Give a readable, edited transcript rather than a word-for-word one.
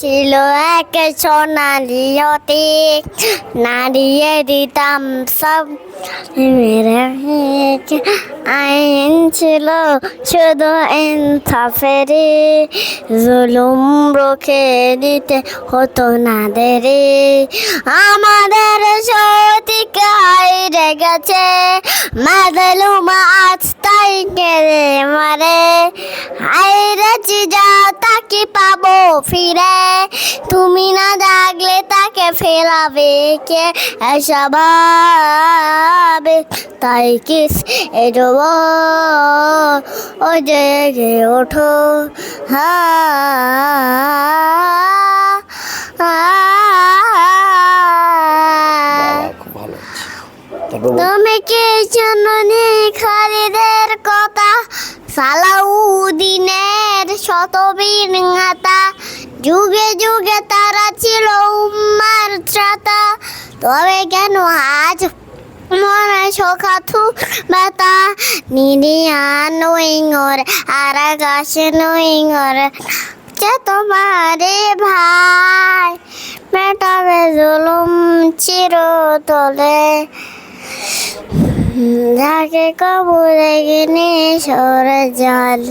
ছিল এক সোনালি অতীত, নাড়িয়ে দিতাম সব মেরে আইন ছিল শুধু ইনসাফেরই, জুলুম রুখে দিতে হতো না দেরি। আমাদের সতীক হাইরে গেছে, মাজলুম আজ তাই কেড়ে মারে। হাইরেছি যা তাকে পাবো ফিরে, তুমি না জাগলে তাকে ফেরাবে কে? এসবাবে তাই কিস এজব ও জেগে ওঠো, হা খুব ভালো হচ্ছে। তারপর তুমি কি জানি খালিদের কথা, সালাউদ্দিনের শতবীর গাথা, যুগে যুগে তারা ছিল উম্মার ত্রাতা। তবে কেন আজ মনে শোকাথু ব্যথা, নিদিয়ান নইঙর আর আকাশে নইঙর যে তোমারে ভাই, মেটাবে জুলুম চিরতলে। যাকে কবুলে গিনে সরে জাল।